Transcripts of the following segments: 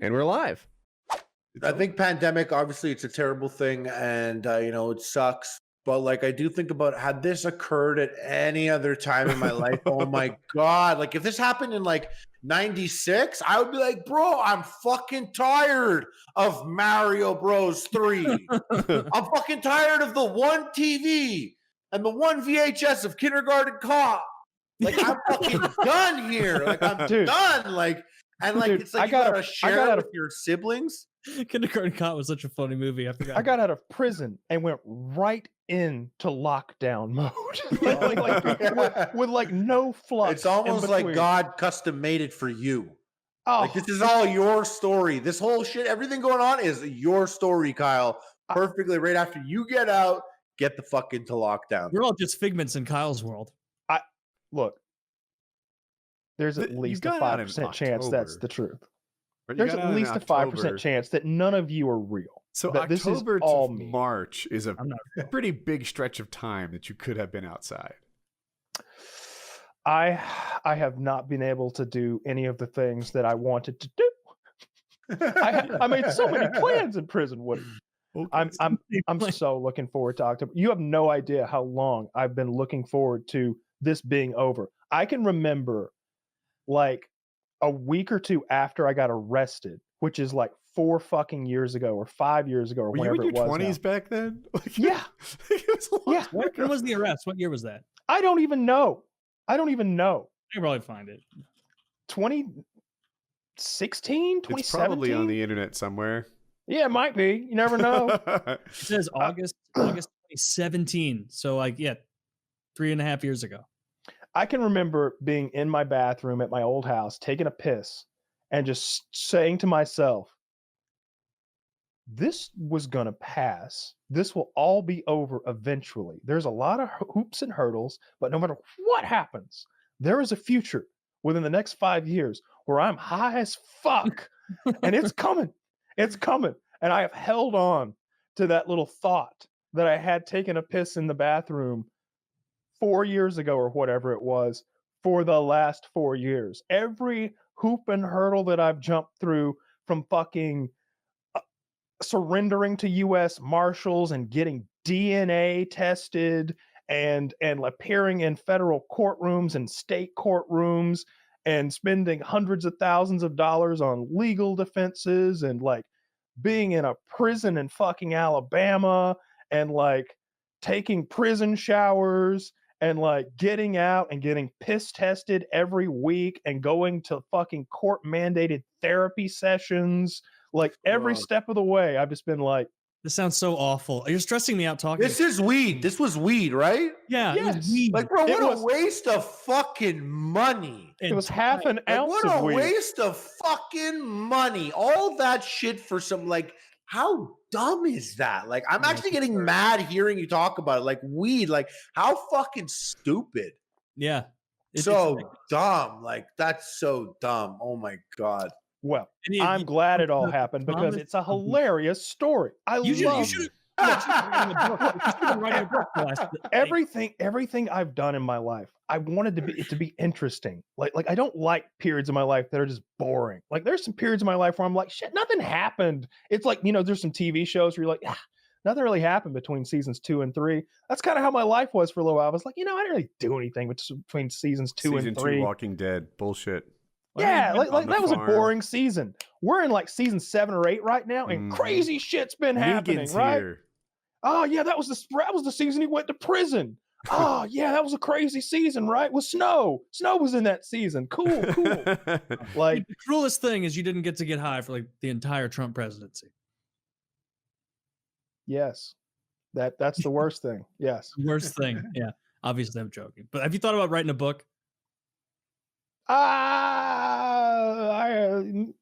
And we're live. I think pandemic, obviously, it's a terrible thing, and it sucks. But like, I do think about had this occurred at any other time in my life. Oh my god! Like, if this happened in like '96, I would be like, bro, I'm fucking tired of Mario Bros. 3. I'm fucking tired of the one TV and the one VHS of Kindergarten Cop. Like, I'm fucking done here. Like, I'm done. Like, and like, it's like you gotta share it with your siblings. Kindergarten Cop was such a funny movie. I forgot. I got out of prison and went right into lockdown mode, with like no flux. It's almost like God custom made it for you. Oh, like, this is all your story. This whole shit, everything going on is your story, Kyle. Perfectly right after you get out, get the fuck into lockdown. We're all just figments in Kyle's world. Look, there's at least a 5% chance that's the truth. There's at least a 5% chance that none of you are real. So that October to March is a pretty big stretch of time that you could have been outside. I have not been able to do any of the things that I wanted to do. I made so many plans in prison, Woody. Okay. I'm so looking forward to October. You have no idea how long I've been looking forward to this being over. I can remember like a week or two after I got arrested, which is like 4 fucking years ago or 5 years ago or whenever it was. You were in your 20s back then? Yeah. Yeah. When was the arrest? What year was that? I don't even know. I can probably find it. 2016, 2017? It's probably on the internet somewhere. Yeah, it might be. You never know. It says August 2017. So like, 3.5 years ago. I can remember being in my bathroom at my old house, taking a piss, and just saying to myself, this was going to pass. This will all be over eventually. There's a lot of hoops and hurdles, but no matter what happens, there is a future within the next 5 years where I'm high as fuck, and it's coming. It's coming. And I have held on to that little thought that I had taken a piss in the bathroom 4 years ago or whatever it was for the last 4 years. Every hoop and hurdle that I've jumped through, from fucking surrendering to U.S. Marshals and getting DNA tested and appearing in federal courtrooms and state courtrooms and spending hundreds of thousands of dollars on legal defenses and like being in a prison in fucking Alabama and like taking prison showers and like getting out and getting piss tested every week and going to fucking court mandated therapy sessions. Like every step of the way, I've just been like, this sounds so awful. You're stressing me out talking. This is weed. This was weed, right? Yeah. Yes. It was weed. Like, bro, what a waste of fucking money. It was half an ounce what of a weed. Waste of fucking money. All that shit for some, like, how dumb is that? Like, I'm actually getting mad hearing you talk about it. Like, weed, like, how fucking stupid. Yeah. It's dumb. Like, that's so dumb. Oh my God. Well, I'm glad it all happened because it's a hilarious story. Everything I've done in my life, I wanted it to be interesting. Like I don't like periods of my life that are just boring. Like there's some periods of my life where I'm like, shit, nothing happened. It's like, there's some TV shows where you're like, nothing really happened between seasons 2 and 3. That's kind of how my life was for a little while. I was like, I didn't really do anything between seasons 2 and 3. Season 2 Walking Dead. Bullshit. Yeah, like that was a boring season. We're in like season 7 or 8 right now, and crazy shit's been happening, right? Here. Oh yeah, that was the season he went to prison. Oh yeah, that was a crazy season, right? With Snow. Snow was in that season. Cool. Like the cruelest thing is you didn't get to get high for like the entire Trump presidency. Yes, that's the worst thing. Yes, worst thing. Yeah, obviously I'm joking. But have you thought about writing a book?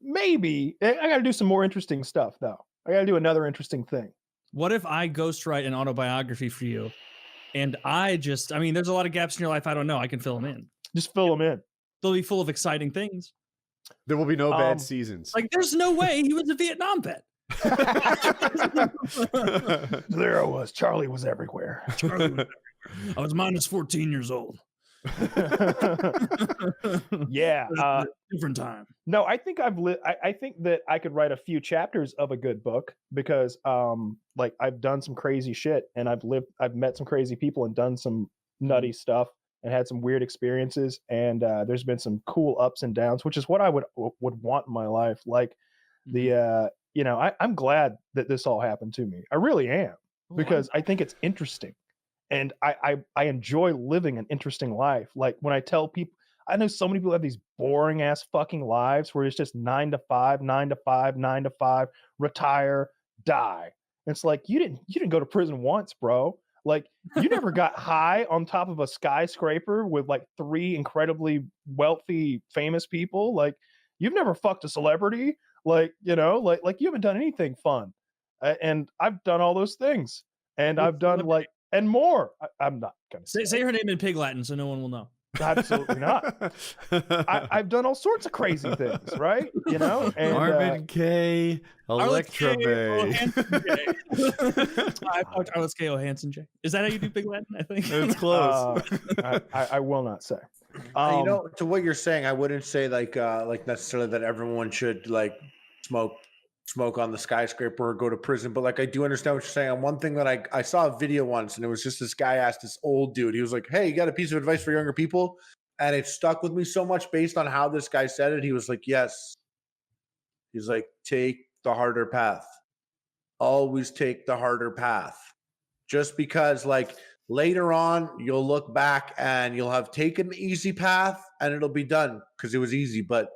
Maybe. I got to do some more interesting stuff, though. I got to do another interesting thing. What if I ghostwrite an autobiography for you? And there's a lot of gaps in your life. I don't know. I can fill them in. Just fill them in. They'll be full of exciting things. There will be no bad seasons. Like, there's no way he was a Vietnam vet. There I was. Charlie was everywhere. I was minus 14 years old. Yeah. Different time. No, I think I think that I could write a few chapters of a good book because like I've done some crazy shit and I've met some crazy people and done some nutty stuff and had some weird experiences, and there's been some cool ups and downs, which is what I would want in my life. Like the you know, I'm glad that this all happened to me. I really am, because I think it's interesting. And I enjoy living an interesting life. Like when I tell people, I know so many people have these boring ass fucking lives where it's just 9 to 5, 9 to 5, 9 to 5, retire, die. It's like you didn't go to prison once, bro. Like you never got high on top of a skyscraper with like 3 incredibly wealthy famous people. Like you've never fucked a celebrity. Like, you know, like you haven't done anything fun. And I've done all those things. And I've done like and more. I'm not gonna say her name in Pig Latin so no one will know. Absolutely not. I've done all sorts of crazy things, right? You know, and Marvin Gaye, Electra Bay. I was K.O. Hansen J. Is that how you do Pig Latin? I think It's close. I will not say. You know, to what you're saying, I wouldn't say like necessarily that everyone should like smoke on the skyscraper or go to prison, but like I do understand what you're saying. And one thing that I saw a video once, and it was just this guy asked this old dude, he was like, hey, you got a piece of advice for younger people? And it stuck with me so much based on how this guy said it. He was like, yes. He's like, take the harder path. Always take the harder path. Just because like later on you'll look back and you'll have taken the easy path and it'll be done because it was easy, but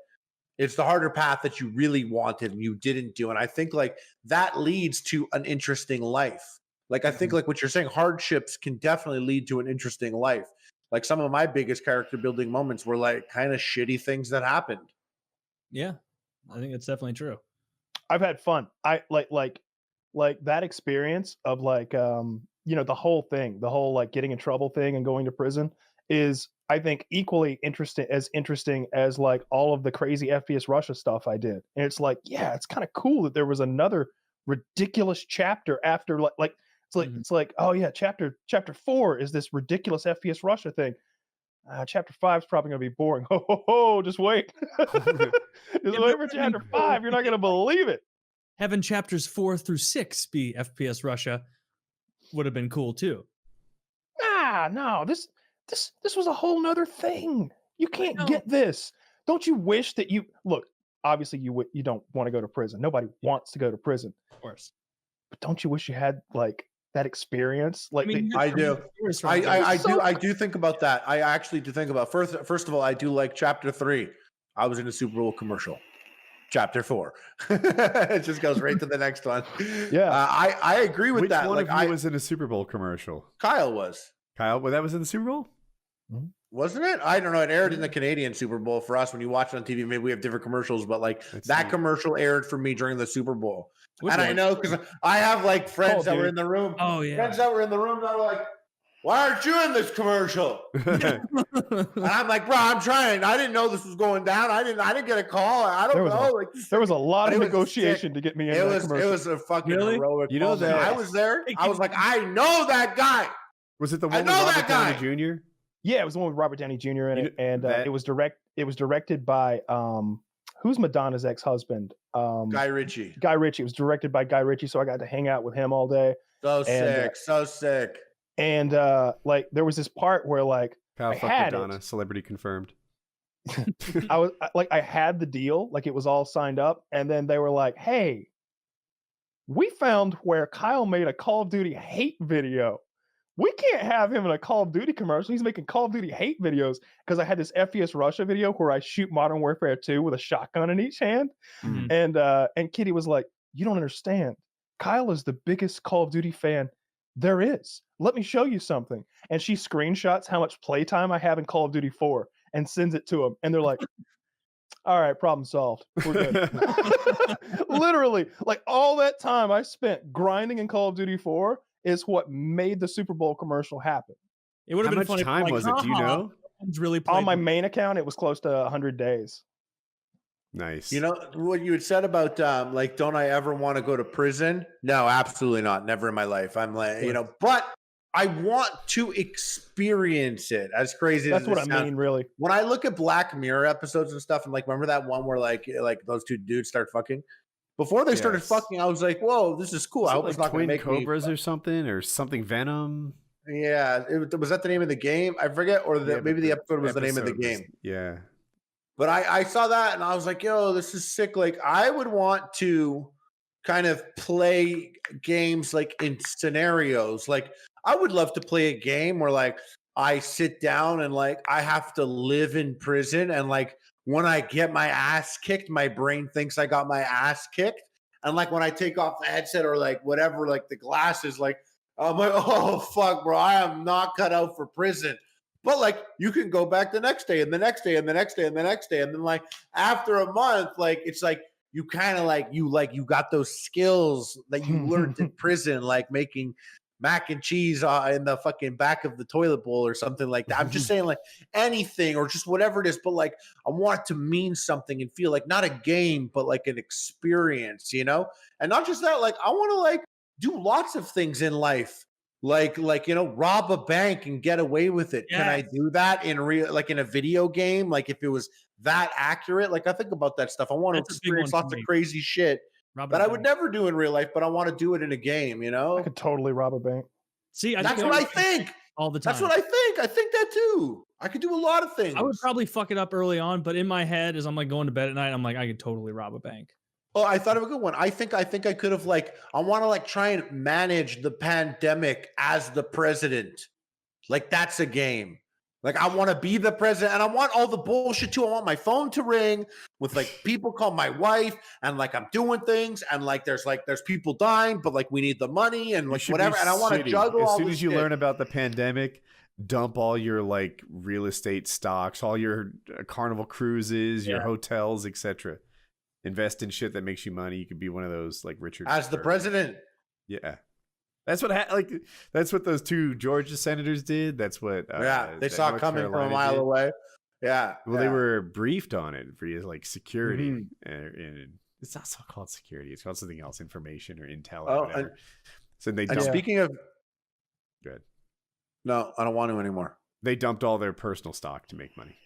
it's the harder path that you really wanted and you didn't do. And I think like that leads to an interesting life. Like I think like what you're saying, hardships can definitely lead to an interesting life. Like some of my biggest character building moments were like kind of shitty things that happened. Yeah, I think it's definitely true. I've had fun. I like that experience of like you know, the whole thing, the whole like getting in trouble thing and going to prison is, I think, equally interesting as like all of the crazy FPS Russia stuff I did. And it's like, yeah, it's kind of cool that there was another ridiculous chapter after like it's like, oh yeah, chapter 4 is this ridiculous FPS Russia thing. Chapter 5 is probably gonna be boring. Ho, just wait. Just wait for chapter 5. You're not gonna believe it. Having chapters 4 through 6 be FPS Russia would have been cool too. No, this was a whole nother thing. You can't get this. Don't you wish that you look? Obviously, you don't want to go to prison. Nobody wants to go to prison, of course. But don't you wish you had like that experience? Like I mean, I do. I do think about that. I actually do think about first of all, I do like chapter 3. I was in a Super Bowl commercial. Chapter 4. It just goes right to the next one. Yeah, I agree with that. Which one like of you was in a Super Bowl commercial? Kyle was. Kyle, well, that was in the Super Bowl? Wasn't it? I don't know. It aired in the Canadian Super Bowl for us. When you watch it on TV, maybe we have different commercials, but like commercial aired for me during the Super Bowl. Which one? I know because I have like friends that were in the room. Oh yeah, friends that were in the room that were like, "Why aren't you in this commercial?" And I'm like, "Bro, I'm trying. I didn't know this was going down. I didn't get a call. I don't know." There was a lot of negotiation to get me in. It was a fucking heroic. You know that I was there. I was like, I know that guy. Was it the one with Robert Downey Jr.? Yeah, it was the one with Robert Downey Jr. in it, and it was directed by who's Madonna's ex-husband? Guy Ritchie. Guy Ritchie. It was directed by Guy Ritchie, so I got to hang out with him all day. So sick. And like there was this part where like Kyle fucked Madonna, celebrity confirmed. I had the deal, like it was all signed up, and then they were like, "Hey, we found where Kyle made a Call of Duty hate video. We can't have him in a Call of Duty commercial. He's making Call of Duty hate videos," because I had this FPS Russia video where I shoot Modern Warfare 2 with a shotgun in each hand. And Kitty was like, "You don't understand. Kyle is the biggest Call of Duty fan there is. Let me show you something." And she screenshots how much playtime I have in Call of Duty 4 and sends it to them. And they're like, "All right, problem solved. We're good." Literally, like all that time I spent grinding in Call of Duty 4 is what made the Super Bowl commercial happen. It would have been funny. How much time was it? Do you know? Really on my main account, it was close to 100 days. Nice. You know what you had said about like, don't I ever want to go to prison? No, absolutely not. Never in my life. I'm like, you know, but I want to experience it. As crazy That's as what it I sounds. mean, really. When I look at Black Mirror episodes and stuff, and like remember that one where like those two dudes start fucking. Before they started Yes. fucking, I was like, "Whoa, this is cool." Was I it hope like it's not going to Twin make me. Cobras or something Venom. Yeah, was that the name of the game? I forget, or Yeah, maybe but the episode was the name of the episode was- game. yeah. But I saw that and I was like, "Yo, this is sick!" Like, I would want to kind of play games like in scenarios. Like, I would love to play a game where like I sit down and like I have to live in prison, and like when I get my ass kicked, my brain thinks I got my ass kicked, and like when I take off the headset or like whatever, like the glasses, like I'm like, oh fuck, bro, I am not cut out for prison. But like you can go back the next day and the next day and the next day and the next day. And then like after a month, like it's like you kind of like you got those skills that you learned in prison, like making mac and cheese in the fucking back of the toilet bowl or something like that. I'm just saying like anything or just whatever it is, but like I want it to mean something and feel like not a game, but like an experience, you know? And not just that, like I want to like do lots of things in life. Like rob a bank and get away with it. Can I Yes. do that in real, like in a video game? Like if it was that accurate, like I think about that stuff. I want to That's a big experience one for lots of me. crazy shit Robert that I would Bank. never do in real life, but I want to do it in a game, you know? I could totally rob a bank. See, That's what I think. all the time. That's what I think. I think that too. I could do a lot of things. I would probably fuck it up early on, but in my head, as I'm like going to bed at night, I'm like, I could totally rob a bank. Oh, I thought of a good one. I think I could have like I want to like try and manage the pandemic as the president. Like that's a game. Like I want to be the president and I want all the bullshit too. I want my phone to ring with like people call my wife and like I'm doing things and like there's people dying, but like we need the money and like whatever. And I want to juggle all as soon this as you shit. learn about the pandemic, dump all your like real estate stocks, all your Carnival cruises, your hotels, etc. Invest in shit that makes you money. You could be one of those like Richard as the president. Yeah. That's what that's what those two Georgia senators did. That's what they saw North coming from a Carolina mile did. away. Yeah. Well, they were briefed on it for like security, and it's not so called security. It's called something else, information or intel or whatever. So they dumped. Speaking of, good. No, I don't want to anymore. They dumped all their personal stock to make money.